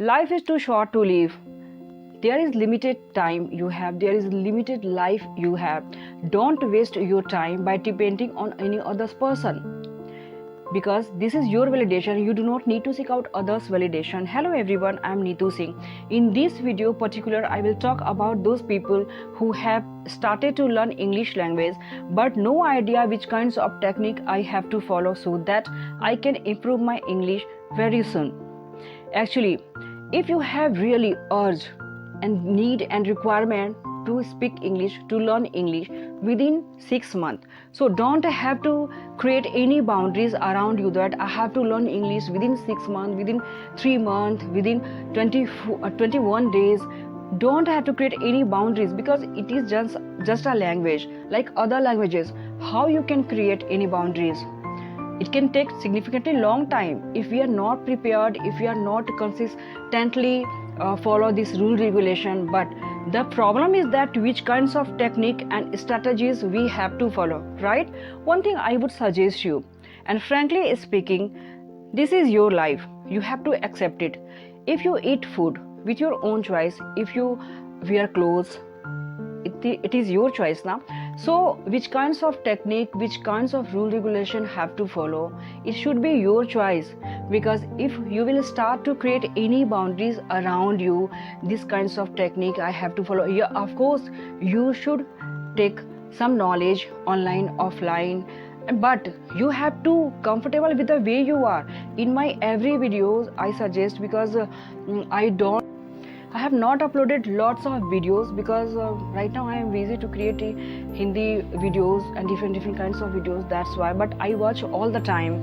Life is too short to live. There is limited time you have, there is limited life you have. Don't waste your time by depending on any other person, because this is your validation. You do not need to seek out others validation. Hello everyone, I am Neetu Singh. In this video particular, I will talk about those people who have started to learn English language but no idea which kinds of technique I have to follow so that I can improve my English very soon. Actually, if you have really urge and need and requirement to speak English, to learn English within 6 months, so don't have to create any boundaries around you that I have to learn English within 6 months, within 3 months, within 21 days. Don't have to create any boundaries, because it is just a language like other languages. How you can create any boundaries? It can take significantly long time if we are not prepared, if we are not consistently follow this rule regulation. But the problem is that which kinds of technique and strategies we have to follow, right? One thing I would suggest you, and frankly speaking, this is your life, you have to accept it. If you eat food with your own choice, if you wear clothes, it is your choice now. So which kinds of technique, which kinds of rule regulation have to follow, it should be your choice. Because if you will start to create any boundaries around you, these kinds of technique I have to follow, yeah, of course you should take some knowledge online, offline, but you have to comfortable with the way you are. In my every videos I suggest, because I have not uploaded lots of videos because right now I am busy to create Hindi videos and different kinds of videos, that's why. But I watch all the time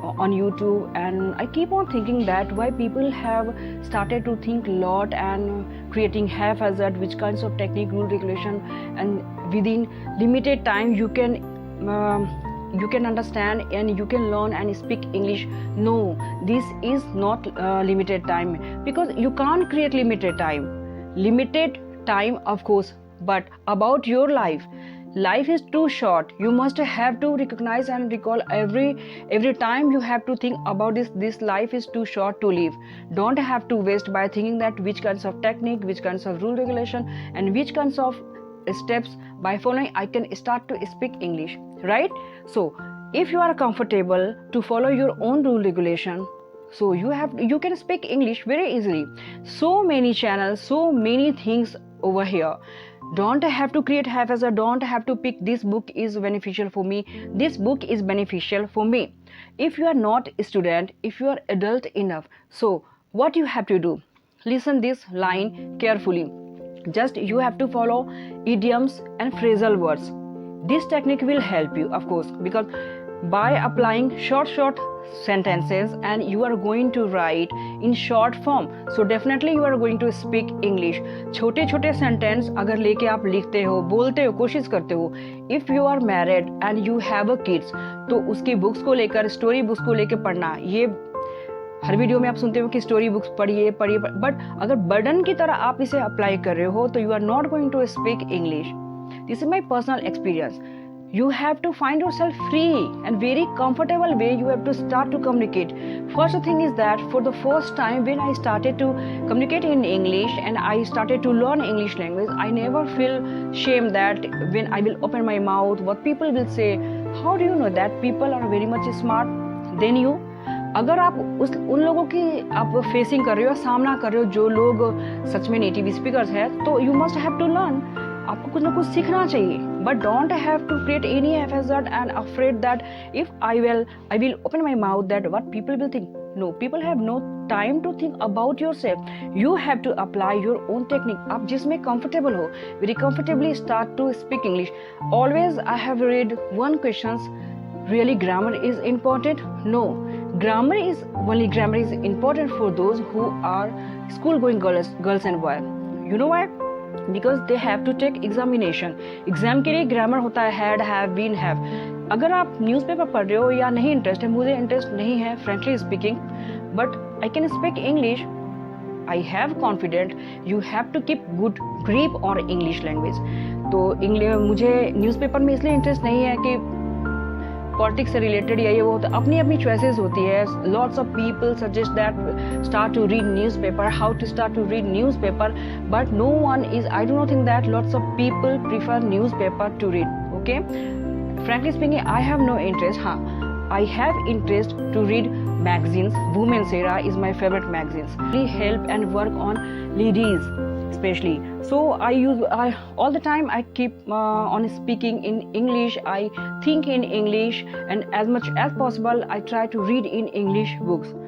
on YouTube, and I keep on thinking that why people have started to think a lot and creating haphazard which kinds of technique, rule, regulation, and within limited time you can understand and you can learn and speak English. No, this is not limited time, because you can't create limited time, of course. But about your life is too short. You must have to recognize and recall every time you have to think about this life is too short to live. Don't have to waste by thinking that which kinds of technique, which kinds of rule regulation, and which kinds of steps by following I can start to speak English, right? So if you are comfortable to follow your own rule regulation, so you can speak English very easily. So many channels, so many things over here. Don't have to create haphazard, don't have to pick this book is beneficial for me, this book is beneficial for me. If you are not a student, if you are adult enough, so what you have to do, listen this line carefully. Just you have to follow idioms and phrasal words. This technique will help you, of course, because by applying short sentences and you are going to write in short form, so definitely you are going to speak English. छोटे sentence अगर लेके आप लिखते हो, बोलते हो, कोशिश करते हो. If you are married and you have a kids, तो उसकी बुक्स को लेकर, स्टोरी बुक्स को लेकर पढ़ना, ये हर वीडियो में आप सुनते हो कि स्टोरी बुक्स पढ़िए, बट अगर बर्डन की तरह आप इसे अप्लाई कर रहे हो तो you are not going to speak English. This is my personal experience. You have to find yourself free and very comfortable way. You have to start to communicate. First thing is that for the first time when I started to communicate in English and I started to learn English language, I never feel shame that when I will open my mouth, what people will say. How do you know that people are very much smart than you? अगर आप उन लोगों की आप facing कर रहे हो, सामना कर रहे हो, जो लोग सच में नेटिव स्पीकर्स हैं, तो you must have to learn. आपको कुछ ना कुछ सीखना चाहिए. But don't have to create any haphazard and afraid that if I will open my mouth that what people will think. No, people have no time to think about yourself. You have to apply your own technique. आप जिसमें comfortable हो, very comfortably start to speak English. Always I have read one questions, really grammar is important? No, grammar is important for those who are school going girls and boys. You know why? Because they have to take examination. Exam के लिए grammar होता है, had, have, been, have. अगर आप newspaper पढ़ रहे हो या नहीं इंटरेस्ट है, मुझे इंटरेस्ट नहीं है frankly speaking, but I can speak English, I have confident. You have to keep good grip on English language. तो इंग्लिश मुझे न्यूज़पेपर में इसलिए इंटरेस्ट नहीं है कि पॉलिटिक्स से रिलेटेड या ये वो होता है, अपनी अपनी चॉइसेस होती है. Lots of people suggest that start to read newspaper, how to start to read newspaper, but no one is, I do not think that lots of people prefer newspaper to read. Okay, frankly speaking, I have no interest. I have interest to read magazines. Women's Era is my favorite magazines. Really help and work on ladies especially. So I all the time I keep on speaking in English. I think in English, and as much as possible I try to read in English books.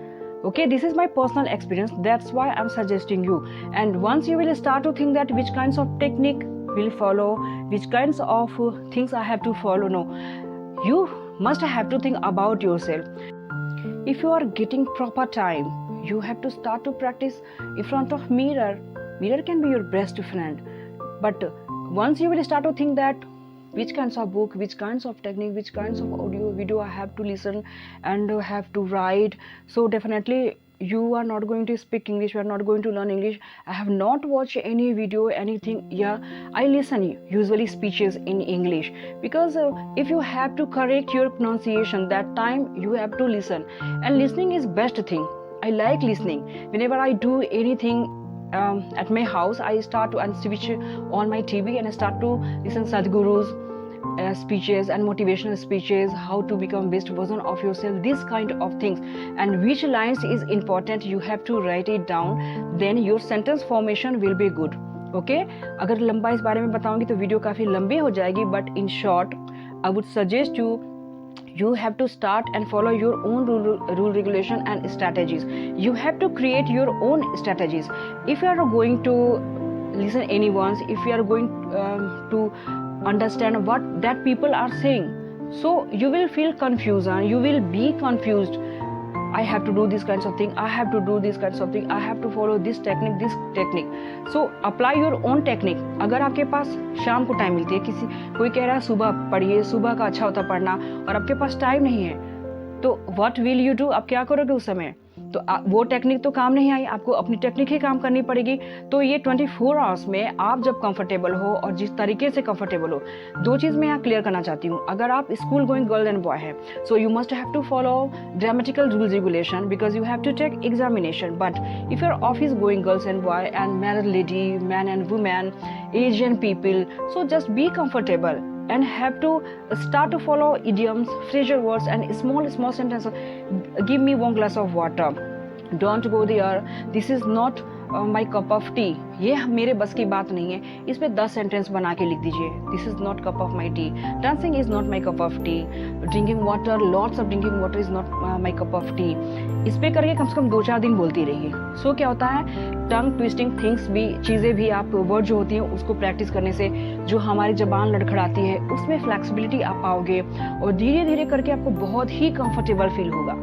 Okay, this is my personal experience. That's why I'm suggesting you. And once you will start to think that which kinds of technique will follow, which kinds of things I have to follow, no, you must have to think about yourself. If you are getting proper time, you have to start to practice in front of mirror. Mirror can be your best friend. But once you will start to think that which kinds of book, which kinds of technique, which kinds of audio video I have to listen and have to write, so definitely you are not going to speak English, you are not going to learn English. I have not watched any video, anything. Yeah, I listen usually speeches in English, because if you have to correct your pronunciation, that time you have to listen, and listening is best thing. I like listening. Whenever I do anything at my house, I start to switch on my TV and I start to listen Sadhguru's speeches and motivational speeches, how to become best version of yourself, this kind of things, and which lines is important, you have to write it down, then your sentence formation will be good. Okay, अगर लंबा इस बारे में बताऊंगी तो video काफ़ी लंबी हो जाएगी, but in short I would suggest you have to start and follow your own rule regulation and strategies. You have to create your own strategies. If you are going to listen anyone's, if you are going to understand what that people are saying, so you will feel confusion, you will be confused. I have to do these kinds of thing, I have to do these kinds of thing, I have to follow this technique. So apply your own technique. अगर आपके पास शाम को time मिलती है, कोई कह रहा है सुबह पढ़िए, सुबह का अच्छा होता पढ़ना, और आपके पास टाइम नहीं है, तो what will you do? आप क्या करोगे उस समय? तो वो टेक्निक तो काम नहीं आई, आपको अपनी टेक्निक ही काम करनी पड़ेगी. तो ये 24 आवर्स में आप जब कंफर्टेबल हो और जिस तरीके से कंफर्टेबल हो, दो चीज़ मैं यहाँ क्लियर करना चाहती हूँ. अगर आप school going girl and boy है, so you must have to follow grammatical rules regulation, because you have to take examination. But if you are office going girls and boy and married lady, man and women, Asian people, so just be comfortable and have to start to follow idioms, phrasal words and small sentences. Give me 1 glass of water. Don't go there. This is not my cup of tea. ये मेरे बस की बात नहीं है. इस पे 10 sentence बना के लिख दीजिए. This is not cup of my tea. Dancing is not my cup of tea. Drinking water, lots of drinking water is not my cup of tea. इस पे करके कम से कम 2-4 दिन बोलती रहिए. सो क्या होता है, टंग ट्विस्टिंग थिंग्स भी, चीज़ें भी, आप वर्ड जो होती हैं उसको प्रैक्टिस करने से जो हमारी जबान लड़खड़ाती है उसमें फ्लेक्सिबिलिटी आप पाओगे, और धीरे धीरे करके आपको बहुत ही कंफर्टेबल फील होगा.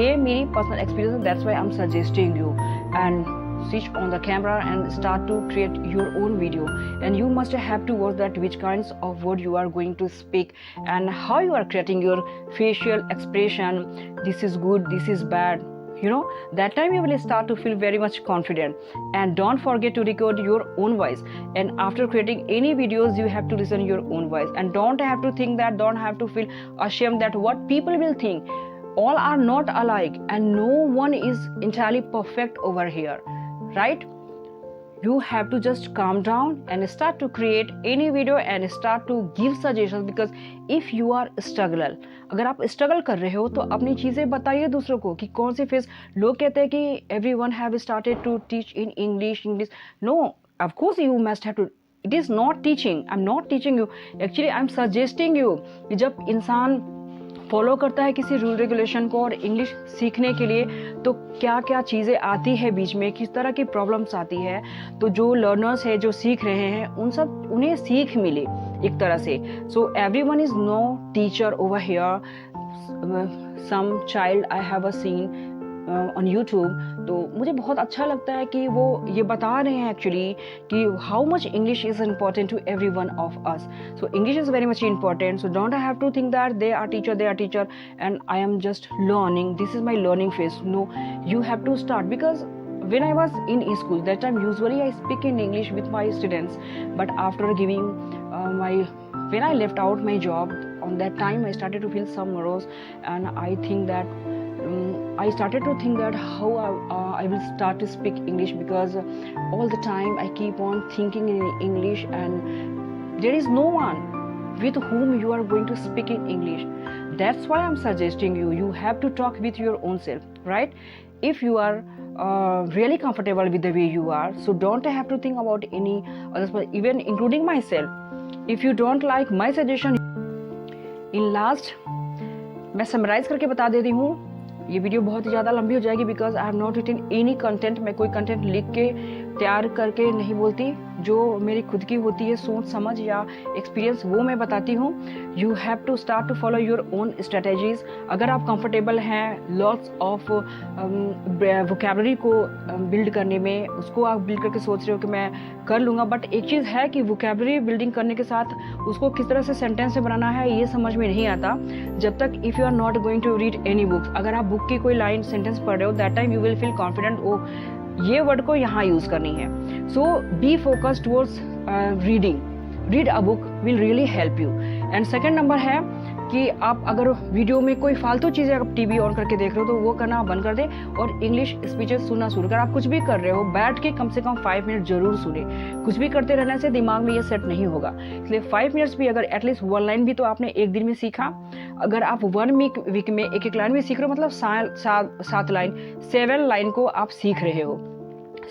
ये मेरी पर्सनल एक्सपीरियंस है. That's why I am suggesting you. And switch on the camera and start to create your own video, and you must have to watch that which kinds of word you are going to speak and how you are creating your facial expression. This is good, this is bad, you know, that time you will start to feel very much confident. And don't forget to record your own voice, and after creating any videos you have to listen your own voice, and don't have to think that, don't have to feel ashamed that what people will think. All are not alike and no one is entirely perfect over here, right? You have to just calm down and start to create any video and start to give suggestions, because if you are struggler, अगर आप struggle कर रहे हो तो अपनी चीज़ें बताइए दूसरों को कि कौन से फेस. लोग कहते हैं कि everyone have started to teach in English. No, of course you must have to. It is not teaching. I'm not teaching you. Actually I'm suggesting you कि जब इंसान फॉलो करता है किसी रूल रेगुलेशन को और इंग्लिश सीखने के लिए, तो क्या क्या चीज़ें आती है बीच में, किस तरह की प्रॉब्लम्स आती है, तो जो लर्नर्स है जो सीख रहे हैं उन्हें सीख मिले एक तरह से. So everyone is no teacher over here. Some child I have a seen on YouTube, तो मुझे बहुत अच्छा लगता है कि वो ये बता रहे हैं एक्चुअली कि how much English is important to every one of us. So English is very much important. So don't have to think that they are teacher and I am just learning, this is my learning phase. No, you have to start, because when I was in school, that time usually I speak in English with my students, but after giving when I left out my job, on that time I started to feel some morose, and I think that I started to think that how I will start to speak English, because all the time I keep on thinking in English, and there is no one with whom you are going to speak in English. That's why I'm suggesting you have to talk with your own self, right? If you are really comfortable with the way you are, so don't have to think about any others, even including myself. If you don't like my suggestion, in last मैं summarise करके बता देती हूँ, ये video बहुत ही ज़्यादा लंबी हो जाएगी because I have not written any content. मैं कोई कंटेंट लिख के तैयार करके नहीं बोलती, जो मेरी खुद की होती है सोच समझ या एक्सपीरियंस वो मैं बताती हूँ. You have to start to follow your own strategies. अगर आप कंफर्टेबल हैं लॉट्स ऑफ वोकैबुलरी को बिल्ड करने में, उसको आप बिल्ड करके सोच रहे हो कि मैं कर लूँगा, बट एक चीज़ है कि वोकैबुलरी बिल्डिंग करने के साथ उसको किस तरह से सेंटेंस में बनाना है ये समझ में नहीं आता जब तक if you are not going to read any books. अगर आप बुक की कोई लाइन सेंटेंस पढ़ रहे हो, that time you will feel confident, ओ ये वर्ड को यहाँ यूज़ करनी है. So be focused towards reading. Read a book will really help you. And second number है कि आप अगर वीडियो में कोई फालतू चीज़ें आप टीवी ऑन करके देख रहे हो तो वो करना बंद कर दें और इंग्लिश स्पीचेस सुनना शुरू कर. आप कुछ भी कर रहे हो बैठ के कम से कम 5 मिनट जरूर सुने. कुछ भी करते रहने से दिमाग में ये सेट नहीं होगा, इसलिए 5 मिनट्स भी अगर एटलीस्ट 1 लाइन भी तो आपने एक दिन में सीखा. अगर आप 1 वीक में एक लाइन भी सीख रहे हो, मतलब 7 लाइन 7 लाइन को आप सीख रहे हो.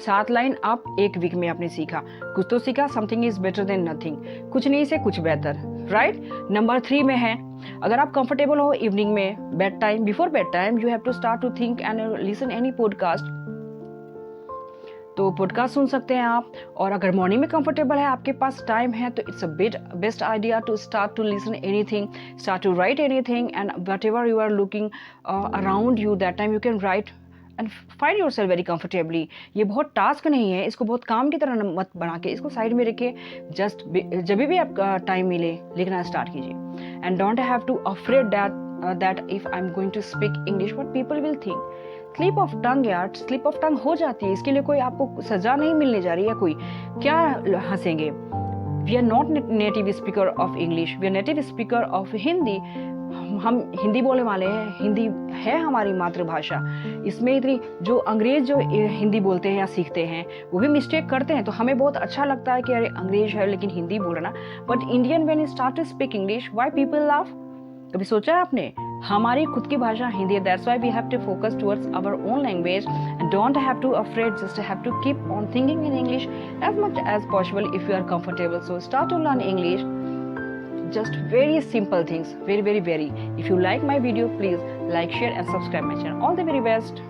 7 लाइन आप एक वीक में आपने सीखा, कुछ तो सीखा. Something is better than nothing. कुछ नहीं से कुछ बेहतर, राइट? नंबर 3 में है, अगर आप कंफर्टेबल हो इवनिंग में, bed time, before bed time you have to start to think and listen any podcast. तो पॉडकास्ट सुन सकते हैं आप. और अगर मॉर्निंग में कंफर्टेबल है, आपके पास टाइम है, तो it's a best idea to start to listen anything, start to write anything, and whatever you are looking around you, that time you can write and find yourself very comfortably. ये बहुत task नहीं है, इसको बहुत काम की तरह मत बना के इसको साइड में रखिए. जस्ट जब भी आपका टाइम मिले लिखना स्टार्ट कीजिए. And don't have to afraid that if I am going to speak English what people will think. Slip of tongue यार, स्लिप ऑफ टंग हो जाती है, इसके लिए कोई आपको सजा नहीं मिलने जा रही है. कोई क्या हंसेंगे? We are not native speaker of English, we are native speaker of Hindi. हम हिंदी बोलने वाले हैं, हिंदी है हमारी मातृभाषा. इसमें इतनी जो अंग्रेज जो हिंदी बोलते हैं या सीखते हैं वो भी मिस्टेक करते हैं, तो हमें बहुत अच्छा लगता है कि अरे अंग्रेज है लेकिन हिंदी बोल रहा ना. But Indian when you start to speak English, why people laugh? कभी सोचा है आपने? हमारी खुद की भाषा हिंदी है. That's why we have to focus towards our own language and don't have to afraid, just have to keep on thinking in English as much as possible if you are comfortable. So start to learn English. Just very simple things, very. If you like my video, please like, share and subscribe my channel. All the very best.